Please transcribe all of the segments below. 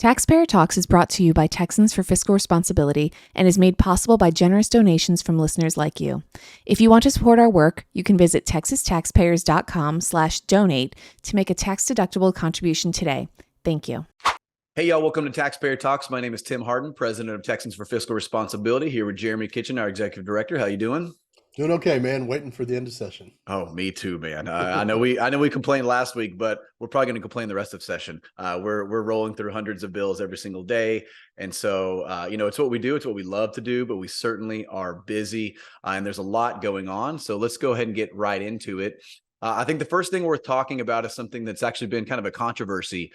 Taxpayer Talks is brought to you by Texans for Fiscal Responsibility and is made possible by generous donations from listeners like you. If you want to support our work, you can visit texastaxpayers.com/donate to make a tax-deductible contribution today. Thank you. Hey, y'all. Welcome to Taxpayer Talks. My name is 𝗘𝗪𝗠𝗠𝗠, president of Texans for Fiscal Responsibility, here with Jeremy Kitchen, our executive director. How you doing? Doing okay, man. Waiting for the end of session. Oh, me too, man. I know we complained last week, but we're probably going to complain the rest of session. We're rolling through hundreds of bills every single day, and so it's what we do. It's what we love to do, but we certainly are busy, and there's a lot going on. So let's go ahead and get right into it. I think the first thing worth talking about is something that's actually been kind of a controversy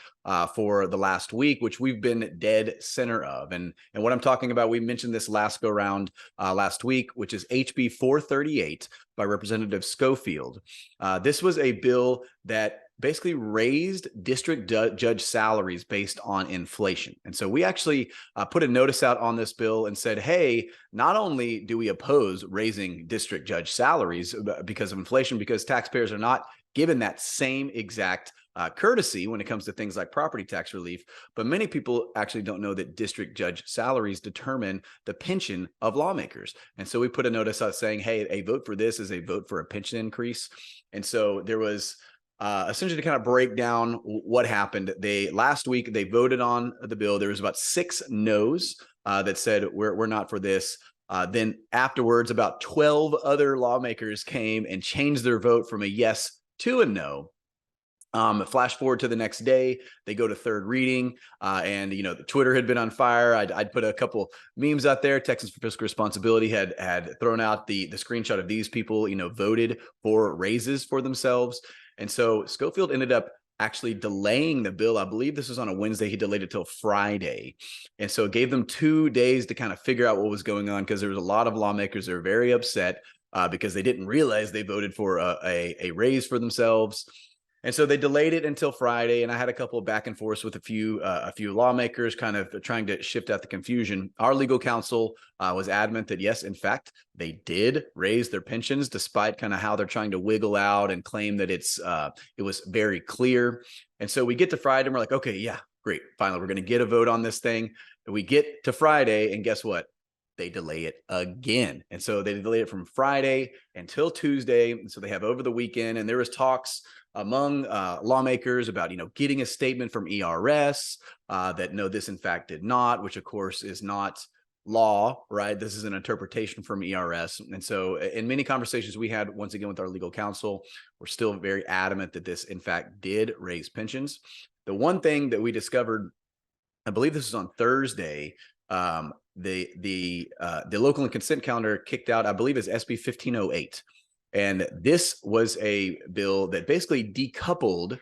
for the last week, which we've been dead center of. And what I'm talking about, we mentioned this last go round last week, which is HB 438 by Representative Schofield. This was a bill that basically raised district judge salaries based on inflation. And so we actually put a notice out on this bill and said, hey, not only do we oppose raising district judge salaries because of inflation, because taxpayers are not given that same exact courtesy when it comes to things like property tax relief, but many people actually don't know that district judge salaries determine the pension of lawmakers. And so we put a notice out saying, hey, a vote for this is a vote for a pension increase. And so there was essentially to kind of break down what happened. Last week they voted on the bill. There was about 6 no's that said we're not for this. Then afterwards, about 12 other lawmakers came and changed their vote from a yes to a no. Flash forward to the next day, they go to third reading, and the Twitter had been on fire. I'd put a couple memes out there. Texans for Fiscal Responsibility had thrown out the screenshot of these people, voted for raises for themselves. And so Schofield ended up actually delaying the bill. I believe this was on a Wednesday. He delayed it till Friday. And so it gave them 2 days to kind of figure out what was going on, because there was a lot of lawmakers that are very upset because they didn't realize they voted for a raise for themselves. And so they delayed it until Friday, and I had a couple of back and forths with a few lawmakers kind of trying to shift out the confusion. Our legal counsel was adamant that, yes, in fact, they did raise their pensions, despite kind of how they're trying to wiggle out and claim that it was very clear. And so we get to Friday, and we're like, okay, yeah, great. Finally, we're going to get a vote on this thing. And we get to Friday, and guess what? They delay it again. And so they delayed it from Friday until Tuesday. And so they have over the weekend, and there was talks among lawmakers about, getting a statement from ERS that no, this in fact did not, which of course is not law, right? This is an interpretation from ERS. And so in many conversations we had, once again, with our legal counsel, we're still very adamant that this in fact did raise pensions. The one thing that we discovered, I believe this was on Thursday, the local and consent calendar kicked out, I believe, is SB 1508. And this was a bill that basically decoupled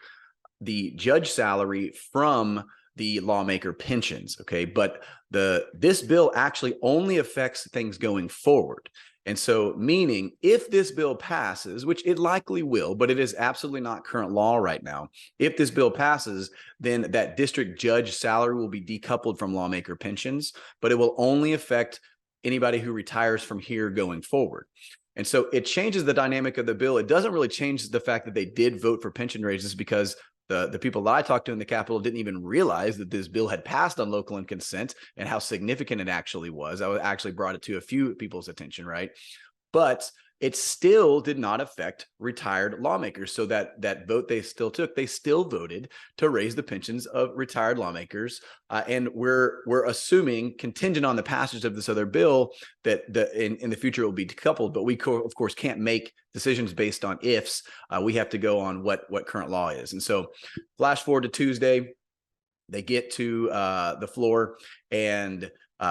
the judge salary from the lawmaker pensions. Okay. But this bill actually only affects things going forward. And so meaning if this bill passes, which it likely will, but it is absolutely not current law right now. If this bill passes, then that district judge salary will be decoupled from lawmaker pensions, but it will only affect anybody who retires from here going forward. And so it changes the dynamic of the bill. It doesn't really change the fact that they did vote for pension raises, because the people that I talked to in the Capitol didn't even realize that this bill had passed on local and consent and how significant it actually was. I actually brought it to a few people's attention, right? But it still did not affect retired lawmakers. So that vote they still took, they still voted to raise the pensions of retired lawmakers. And we're assuming, contingent on the passage of this other bill, that in the future it will be decoupled. But we of course can't make decisions based on ifs. We have to go on what current law is. And so flash forward to Tuesday, they get to the floor, and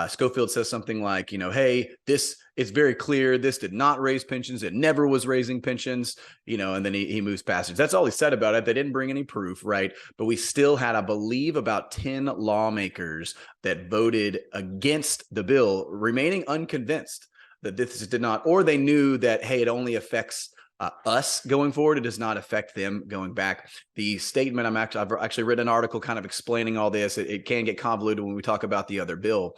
Schofield says something like, hey, this is very clear. This did not raise pensions. It never was raising pensions, and then he moves past it. That's all he said about it. They didn't bring any proof, right? But we still had, I believe, about 10 lawmakers that voted against the bill, remaining unconvinced that this did not, or they knew that, hey, it only affects us going forward. It does not affect them going back. The statement, I've actually written an article kind of explaining all this. It can get convoluted when we talk about the other bill.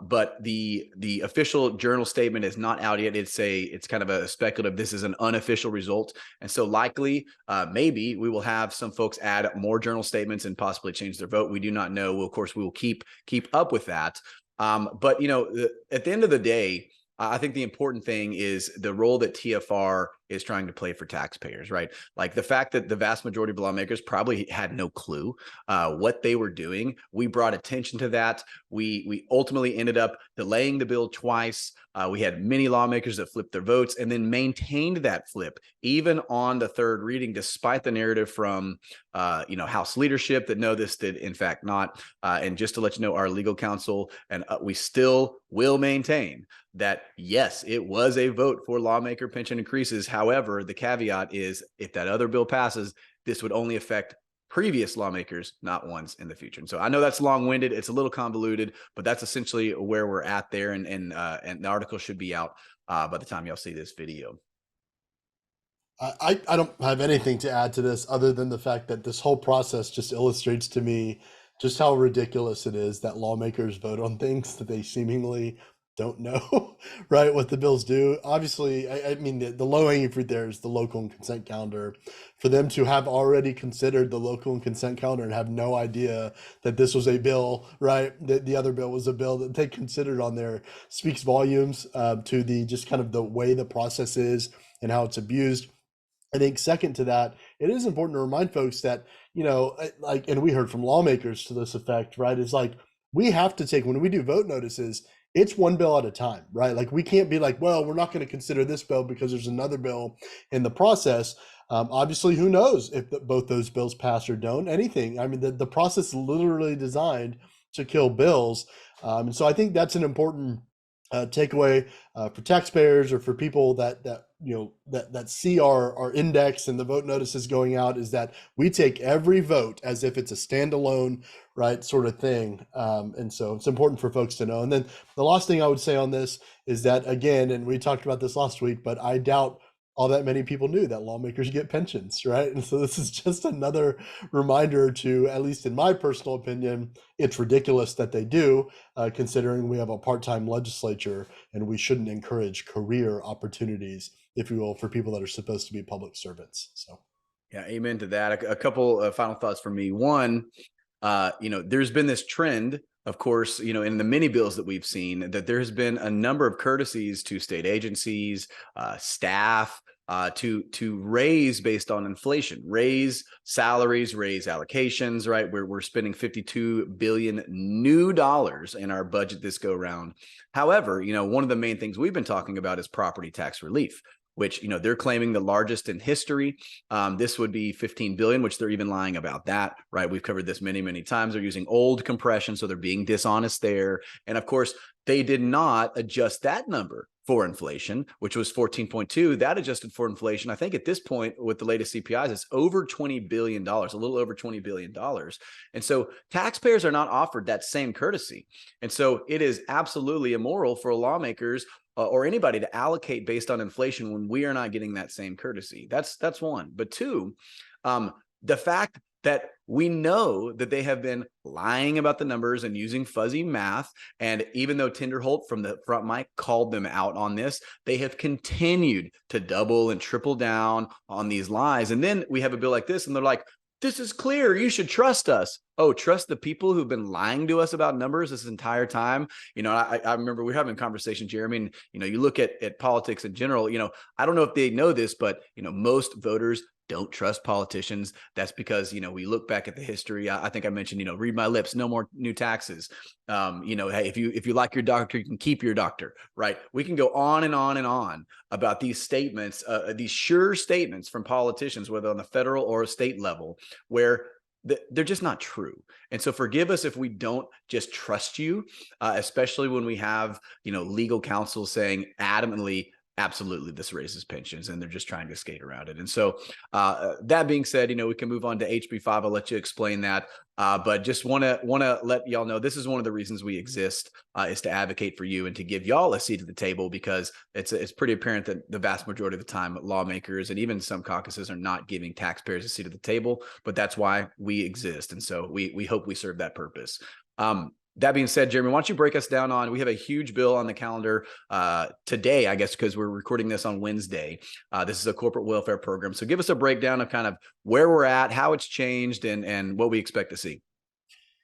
But the official journal statement is not out yet. It's kind of a speculative. This is an unofficial result, and so likely, maybe we will have some folks add more journal statements and possibly change their vote. We do not know. Of course, we will keep up with that. But at the end of the day, I think the important thing is the role that TFR is trying to play for taxpayers, right? Like the fact that the vast majority of lawmakers probably had no clue what they were doing. We brought attention to that. We ultimately ended up delaying the bill twice. We had many lawmakers that flipped their votes and then maintained that flip, even on the third reading, despite the narrative from House leadership that no, this did in fact not. And just to let you know, our legal counsel and we still will maintain that, yes, it was a vote for lawmaker pension increases. However, the caveat is if that other bill passes, this would only affect previous lawmakers, not ones in the future. And so I know that's long-winded. It's a little convoluted, but that's essentially where we're at there. And the article should be out by the time y'all see this video. I don't have anything to add to this other than the fact that this whole process just illustrates to me just how ridiculous it is that lawmakers vote on things that they seemingly don't know, right, what the bills do. Obviously, I mean, the low-hanging fruit there is the local and consent calendar. For them to have already considered the local and consent calendar and have no idea that this was a bill, right, that the other bill was a bill that they considered on there speaks volumes to the just kind of the way the process is and how it's abused. I think second to that, it is important to remind folks that, and we heard from lawmakers to this effect, right, is like we have to take, when we do vote notices, it's one bill at a time, right? Like we can't be like, well, we're not going to consider this bill because there's another bill in the process. Obviously, who knows if both those bills pass or don't, anything. I mean, the process is literally designed to kill bills. And so I think that's an important takeaway for taxpayers or for people that see our index and the vote notices going out, is that we take every vote as if it's a standalone, right, sort of thing. And so it's important for folks to know. And then the last thing I would say on this is that, again, and we talked about this last week, but I doubt all that many people knew that lawmakers get pensions, right? And so this is just another reminder to, at least in my personal opinion, it's ridiculous that they do, considering we have a part-time legislature and we shouldn't encourage career opportunities, if you will, for people that are supposed to be public servants. So, yeah, amen to that. A couple of final thoughts from me. One, there's been this trend, of course, in the many bills that we've seen, that there has been a number of courtesies to state agencies, staff, to raise based on inflation, raise salaries, raise allocations, right? We're spending $52 billion new dollars in our budget this go round. However, one of the main things we've been talking about is property tax relief, which, they're claiming the largest in history. This would be 15 billion, which they're even lying about that, right? We've covered this many, many times. They're using old compression, so they're being dishonest there. And of course, they did not adjust that number for inflation, which was 14.2. That adjusted for inflation, I think at this point with the latest CPIs, it's over $20 billion, a little over $20 billion. And so taxpayers are not offered that same courtesy. And so it is absolutely immoral for lawmakers or anybody to allocate based on inflation when we are not getting that same courtesy. That's one. But two, the fact that we know that they have been lying about the numbers and using fuzzy math. And even though Tinderholt from the front mic called them out on this, they have continued to double and triple down on these lies. And then we have a bill like this and they're like, this is clear, you should trust us. Oh, trust the people who've been lying to us about numbers this entire time. I remember we were having a conversation, Jeremy, and, you look at politics in general, I don't know if they know this, but, most voters don't trust politicians. That's because, we look back at the history. I think I mentioned, read my lips, no more new taxes. Hey, if you like your doctor, you can keep your doctor, right? We can go on and on and on about these statements, these sure statements from politicians, whether on the federal or a state level, where they're just not true. And so forgive us if we don't just trust you, especially when we have, legal counsel saying adamantly, absolutely, this raises pensions, and they're just trying to skate around it. And so that being said, we can move on to HB5. I'll let you explain that. But just want to let y'all know this is one of the reasons we exist, is to advocate for you and to give y'all a seat at the table, because it's pretty apparent that the vast majority of the time lawmakers and even some caucuses are not giving taxpayers a seat at the table. But that's why we exist. And so we hope we serve that purpose. That being said, Jeremy, why don't you break us down on, we have a huge bill on the calendar today, I guess, because we're recording this on Wednesday. This is a corporate welfare program. So give us a breakdown of kind of where we're at, how it's changed, and what we expect to see.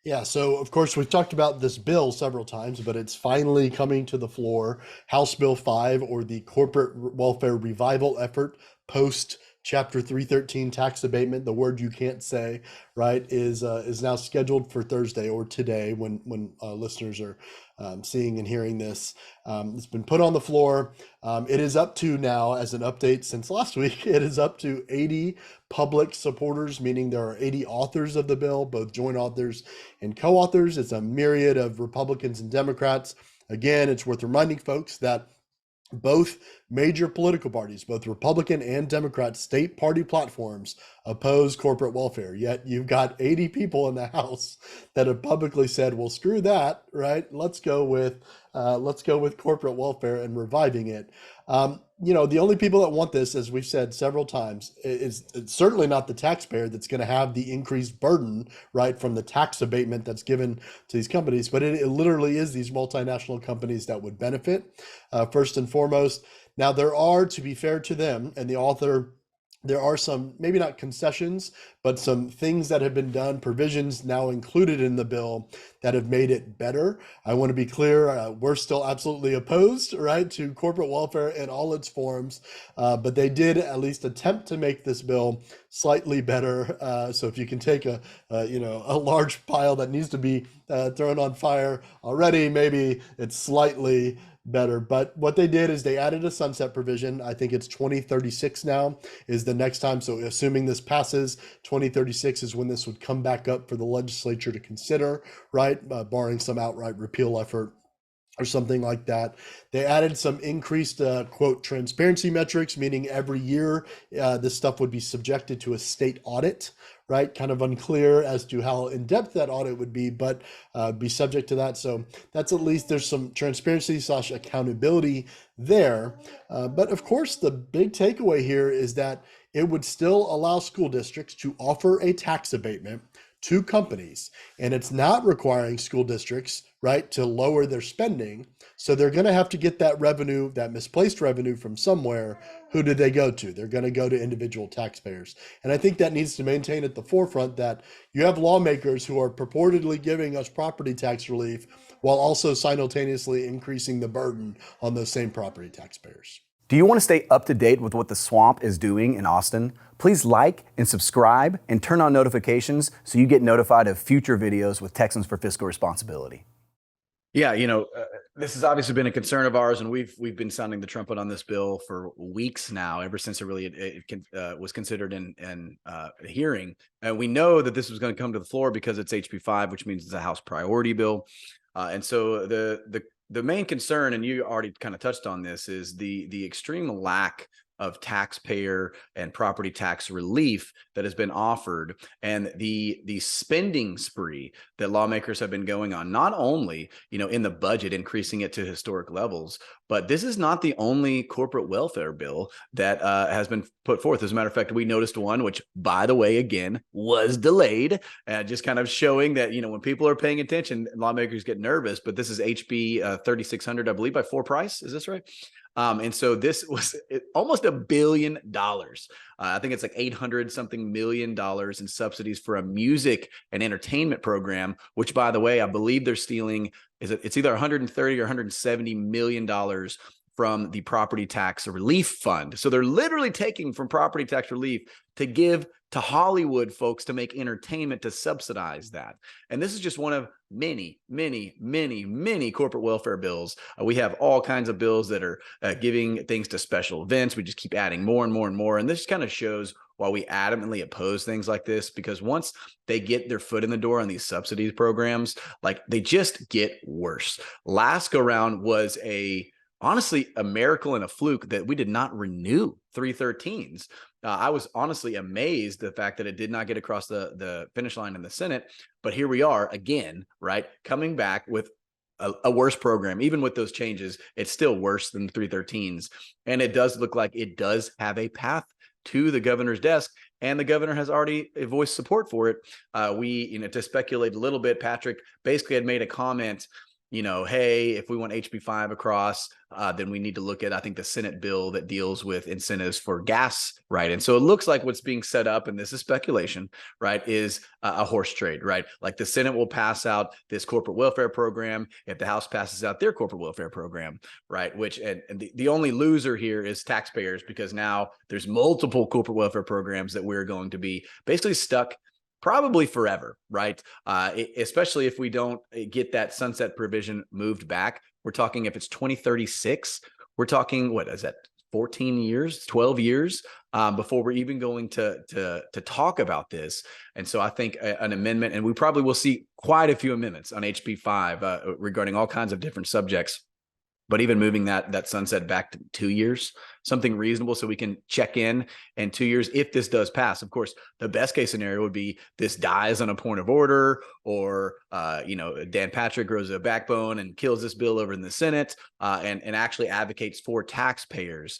Yeah, so of course we've talked about this bill several times, but it's finally coming to the floor. House Bill 5, or the Corporate Welfare Revival Effort post Chapter 313 tax abatement, the word you can't say, right, is now scheduled for Thursday, or today, when listeners are seeing and hearing this. It's been put on the floor. It is up to now, as an update since last week, it is up to 80 public supporters, meaning there are 80 authors of the bill, both joint authors and co-authors. It's a myriad of Republicans and Democrats. Again, it's worth reminding folks that both major political parties, both Republican and Democrat state party platforms, oppose corporate welfare. Yet you've got 80 people in the House that have publicly said, well, screw that, right? Let's go with corporate welfare and reviving it. The only people that want this, as we've said several times, is it's certainly not the taxpayer that's going to have the increased burden, right, from the tax abatement that's given to these companies, but it literally is these multinational companies that would benefit, first and foremost. Now, there are, to be fair to them and the author, there are some, maybe not concessions, but some things that have been done, provisions now included in the bill that have made it better. I want to be clear, we're still absolutely opposed, right, to corporate welfare in all its forms, but they did at least attempt to make this bill slightly better. So if you can take a large pile that needs to be thrown on fire already, maybe it's slightly better. But what they did is they added a sunset provision. I think it's 2036 now is the next time. So assuming this passes, 2036 is when this would come back up for the legislature to consider, right? Barring some outright repeal effort or something like that. They added some increased, quote, transparency metrics, meaning every year this stuff would be subjected to a state audit, right? Kind of unclear as to how in-depth that audit would be, but be subject to that. So that's, at least there's some transparency / accountability there. But of course, the big takeaway here is that it would still allow school districts to offer a tax abatement to companies, and it's not requiring school districts, right, to lower their spending. So they're going to have to get that revenue, that misplaced revenue, from somewhere. Who do they go to? They're going to go to individual taxpayers. And I think that needs to maintain at the forefront that you have lawmakers who are purportedly giving us property tax relief while also simultaneously increasing the burden on those same property taxpayers. Do you want to stay up to date with what the Swamp is doing in Austin? Please like and subscribe and turn on notifications so you get notified of future videos with Texans for Fiscal Responsibility. Yeah, this has obviously been a concern of ours, and we've been sounding the trumpet on this bill for weeks now, ever since it was considered in a hearing. And we know that this was going to come to the floor because it's HB 5, which means it's a House priority bill. And so the main concern, and you already kind of touched on this, is the extreme lack of taxpayer and property tax relief that has been offered, and the spending spree that lawmakers have been going on, not only in the budget, increasing it to historic levels, but this is not the only corporate welfare bill that has been put forth. As a matter of fact, we noticed one, which, by the way, again, was delayed, just kind of showing that when people are paying attention, lawmakers get nervous. But this is HB 3600, I believe, by Four Price. Is this right? And so this was almost $1 billion. I think it's like $800-something million in subsidies for a music and entertainment program, which, by the way, I believe they're stealing, it's either $130 or $170 million from the property tax relief fund. So they're literally taking from property tax relief to give to Hollywood folks to make entertainment to subsidize that. And this is just one of many, many, many, many corporate welfare bills. We have all kinds of bills that are giving things to special events. We just keep adding more and more and more. And this kind of shows why we adamantly oppose things like this, because once they get their foot in the door on these subsidies programs, like, they just get worse. Last go round was honestly a miracle and a fluke that we did not renew 313s. I was honestly amazed the fact that it did not get across the finish line in the Senate. But here we are again, right, coming back with a worse program. Even with those changes, it's still worse than 313s. And it does look like it does have a path to the governor's desk. and the governor has already voiced support for it. To speculate a little bit, Patrick basically had made a comment, hey, if we want HB5 across, then we need to look at, I think, the Senate bill that deals with incentives for gas, right? And so it looks like what's being set up, and this is speculation, right, is a horse trade, right? Like the Senate will pass out this corporate welfare program if the House passes out their corporate welfare program, right? And the only loser here is taxpayers, because now there's multiple corporate welfare programs that we're going to be basically stuck probably forever, right? Especially if we don't get that sunset provision moved back. We're talking, if it's 2036, we're talking, what is that, 14 years, 12 years before we're even going to talk about this. And so I think an amendment, and we probably will see quite a few amendments on HB5 regarding all kinds of different subjects. But even moving that sunset back to 2 years, something reasonable, so we can check in 2 years if this does pass. Of course, the best case scenario would be this dies on a point of order, or Dan Patrick grows a backbone and kills this bill over in the Senate, and actually advocates for taxpayers.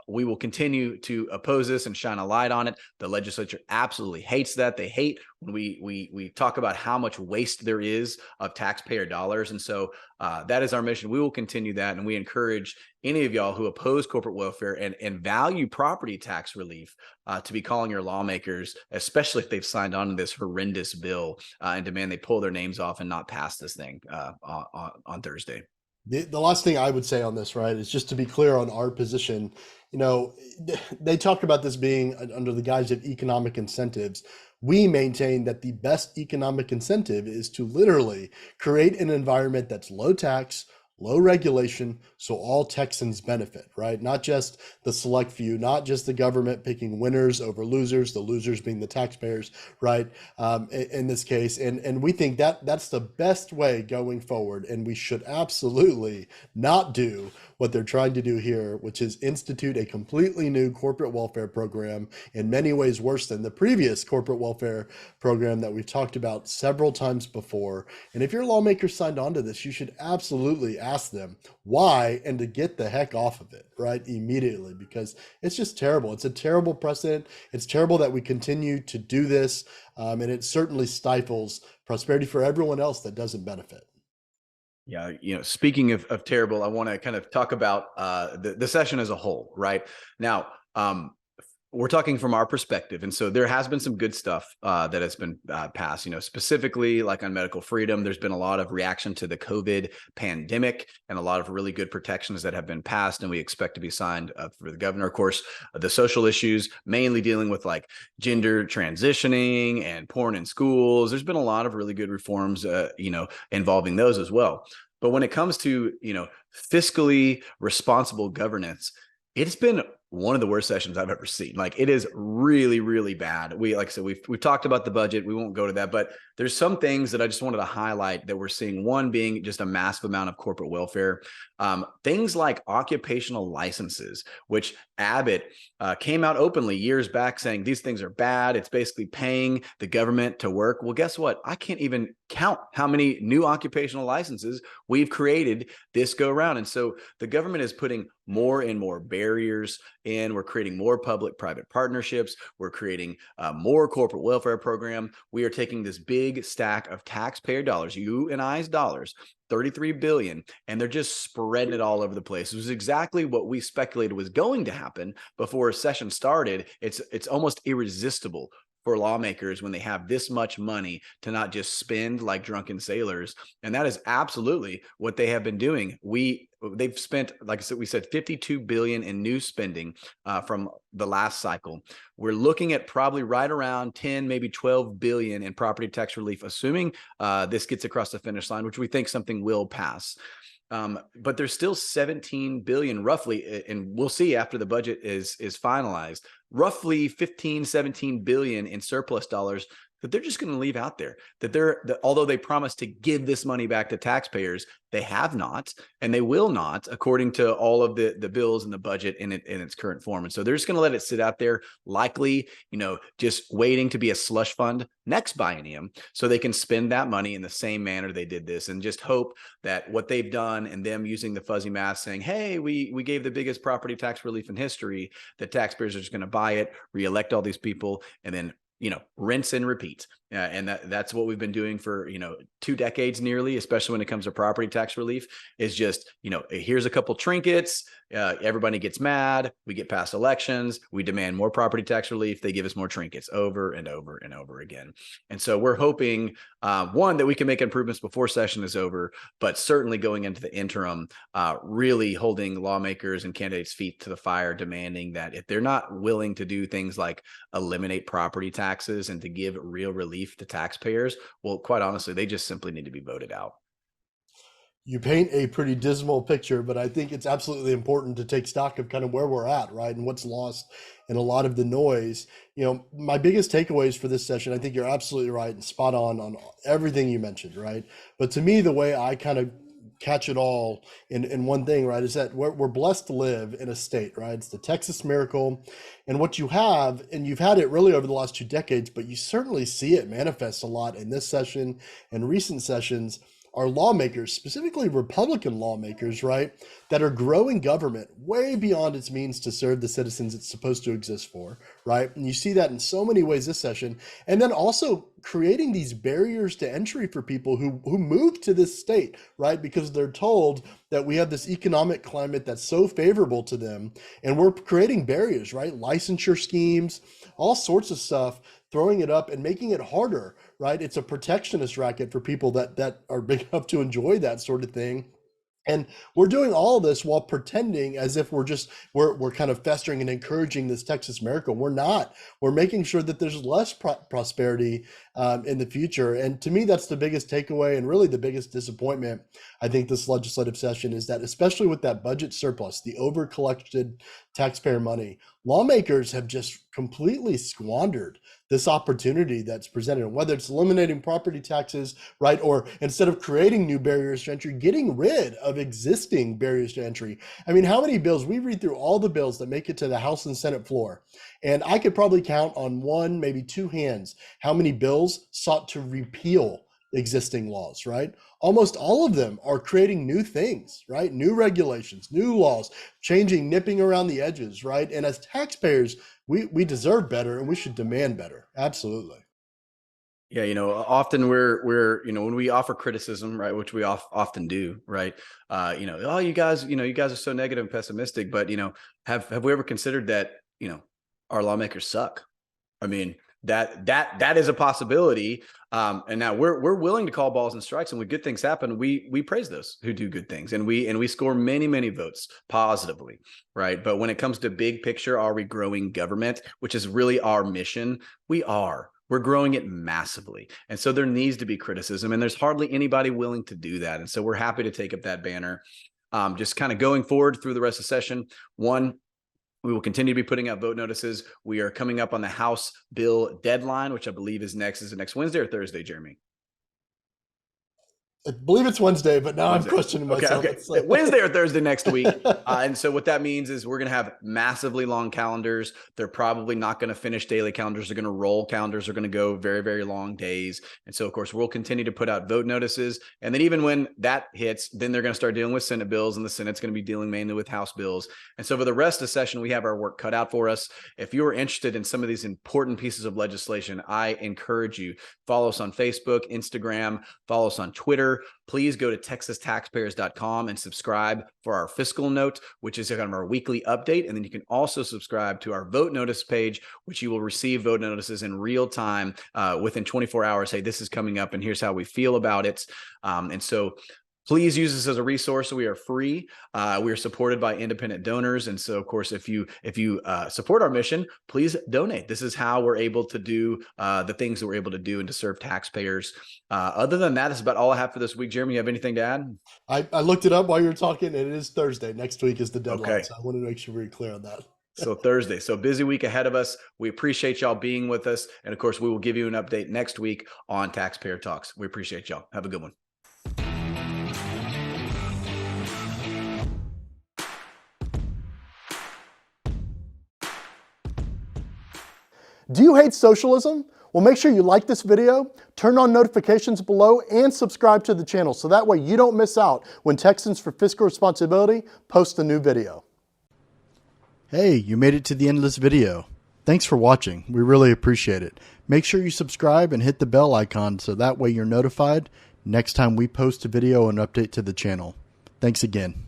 We will continue to oppose this and shine a light on it. The legislature absolutely hates that. They hate when we talk about how much waste there is of taxpayer dollars. And so that is our mission. We will continue that. And we encourage any of y'all who oppose corporate welfare and value property tax relief to be calling your lawmakers, especially if they've signed on to this horrendous bill, and demand they pull their names off and not pass this thing on Thursday. The last thing I would say on this, right, is just to be clear on our position. They talk about this being under the guise of economic incentives. We maintain that the best economic incentive is to literally create an environment that's low tax, low regulation, so all Texans benefit, right? Not just the select few, not just the government picking winners over losers, the losers being the taxpayers, right? In this case, and we think that that's the best way going forward, and we should absolutely not do what they're trying to do here, which is institute a completely new corporate welfare program, in many ways worse than the previous corporate welfare program that we've talked about several times before. And if your lawmakers signed on to this, you should absolutely ask them why, and to get the heck off of it, right, immediately, because it's just terrible. It's a terrible precedent. It's terrible that we continue to do this, and it certainly stifles prosperity for everyone else that doesn't benefit. Yeah, speaking of terrible, I want to kind of talk about the session as a whole, right? Now, we're talking from our perspective. And so there has been some good stuff that has been passed, specifically like on medical freedom. There's been a lot of reaction to the COVID pandemic and a lot of really good protections that have been passed, and we expect to be signed for the governor. Of course, the social issues, mainly dealing with like gender transitioning and porn in schools. There's been a lot of really good reforms, involving those as well. But when it comes to, fiscally responsible governance, it's been one of the worst sessions I've ever seen. Like, it is really, really bad. Like I said, we've talked about the budget. We won't go to that, but there's some things that I just wanted to highlight that we're seeing. One being just a massive amount of corporate welfare. Things like occupational licenses, which Abbott came out openly years back saying these things are bad. It's basically paying the government to work. Well, guess what? I can't even count how many new occupational licenses we've created this go around. And so the government is putting more and more barriers in. We're creating more public-private partnerships. We're creating more corporate welfare program. We are taking this big stack of taxpayer dollars, you and I's dollars, $33 billion, and they're just spreading it all over the place. It was exactly what we speculated was going to happen before a session started. It's almost irresistible for lawmakers when they have this much money to not just spend like drunken sailors. And that is absolutely what they have been doing. They've spent, like I said, we said $52 billion in new spending from the last cycle. We're looking at probably right around 10, maybe 12 billion in property tax relief, assuming this gets across the finish line, which we think something will pass. But there's still 17 billion roughly, and we'll see after the budget is finalized, roughly 15, 17 billion in surplus dollars that they're just going to leave out there, that although they promise to give this money back to taxpayers, they have not, and they will not, according to all of the bills and the budget in its current form. And so they're just going to let it sit out there, likely, just waiting to be a slush fund next biennium, so they can spend that money in the same manner they did this, and just hope that what they've done and them using the fuzzy math saying, hey, we gave the biggest property tax relief in history, that taxpayers are just going to buy it, reelect all these people, and then rinse and repeat. And that's what we've been doing for, 2 decades nearly, especially when it comes to property tax relief, is just, here's a couple trinkets. Everybody gets mad. We get past elections. We demand more property tax relief. They give us more trinkets over and over and over again. And so we're hoping, one, that we can make improvements before session is over, but certainly going into the interim, really holding lawmakers and candidates' feet to the fire, demanding that if they're not willing to do things like eliminate property taxes and to give real relief to taxpayers, well, quite honestly, they just simply need to be voted out. You paint a pretty dismal picture, but I think it's absolutely important to take stock of kind of where we're at, right? And what's lost in a lot of the noise. My biggest takeaways for this session, I think you're absolutely right and spot on everything you mentioned, right? But to me, the way I kind of catch it all in one thing, right, is that we're blessed to live in a state, right? It's the Texas miracle. And what you have, and you've had it really over the last 2 decades, but you certainly see it manifest a lot in this session and recent sessions, are lawmakers, specifically Republican lawmakers, right, that are growing government way beyond its means to serve the citizens it's supposed to exist for, right? And you see that in so many ways this session. And then also creating these barriers to entry for people who move to this state, right, because they're told that we have this economic climate that's so favorable to them, and we're creating barriers, right? Licensure schemes, all sorts of stuff, throwing it up and making it harder, right? It's a protectionist racket for people that are big enough to enjoy that sort of thing. And we're doing all of this while pretending as if we're kind of festering and encouraging this Texas miracle. We're not. We're making sure that there's less prosperity in the future. And to me, that's the biggest takeaway and really the biggest disappointment, I think, this legislative session, is that, especially with that budget surplus, the over-collected taxpayer money, lawmakers have just completely squandered this opportunity that's presented, whether it's eliminating property taxes, right, or instead of creating new barriers to entry, getting rid of existing barriers to entry. I mean, how many bills, we read through all the bills that make it to the House and Senate floor, and I could probably count on one, maybe 2 hands, how many bills sought to repeal existing laws, right? Almost all of them are creating new things, right? New regulations, new laws, changing, nipping around the edges, right? And as taxpayers, we deserve better, and we should demand better. Absolutely. Yeah, often we're when we offer criticism, right, which we often do, right? Oh, you guys are so negative and pessimistic, but have we ever considered that our lawmakers suck? I mean, that is a possibility. And now we're willing to call balls and strikes, and when good things happen, we praise those who do good things, and we score many votes positively, right? But when it comes to big picture, are we growing government, which is really our mission? We're growing it massively. And so there needs to be criticism, and there's hardly anybody willing to do that. And so we're happy to take up that banner. Just kind of going forward through the rest of the session. One, we will continue to be putting out vote notices. We are coming up on the House bill deadline, which I believe is next. Is it next Wednesday or Thursday, Jeremy? I believe it's Wednesday, but now Wednesday. I'm questioning myself. Okay. Wednesday or Thursday next week. And so what that means is we're going to have massively long calendars. They're probably not going to finish daily calendars. They're going to roll calendars. They're going to go very, very long days. And so, of course, we'll continue to put out vote notices. And then even when that hits, then they're going to start dealing with Senate bills, and the Senate's going to be dealing mainly with House bills. And so for the rest of the session, we have our work cut out for us. If you are interested in some of these important pieces of legislation, I encourage you, follow us on Facebook, Instagram, follow us on Twitter. Please go to texastaxpayers.com and subscribe for our fiscal note, which is kind of our weekly update. And then you can also subscribe to our vote notice page, which you will receive vote notices in real time within 24 hours. Hey, this is coming up, and here's how we feel about it. And so please use this as a resource. We are free. We are supported by independent donors. And so, of course, if you support our mission, please donate. This is how we're able to do the things that we're able to do and to serve taxpayers. Other than that, that's about all I have for this week. Jeremy, you have anything to add? I looked it up while you were talking, and it is Thursday. Next week is the deadline. Okay. So I wanted to make sure we're clear on that. So Thursday. So busy week ahead of us. We appreciate y'all being with us. And of course, we will give you an update next week on Taxpayer Talks. We appreciate y'all. Have a good one. Do you hate socialism? Well, make sure you like this video, turn on notifications below, and subscribe to the channel so that way you don't miss out when Texans for Fiscal Responsibility post a new video. Hey, you made it to the end of this video. Thanks for watching. We really appreciate it. Make sure you subscribe and hit the bell icon so that way you're notified next time we post a video and update to the channel. Thanks again.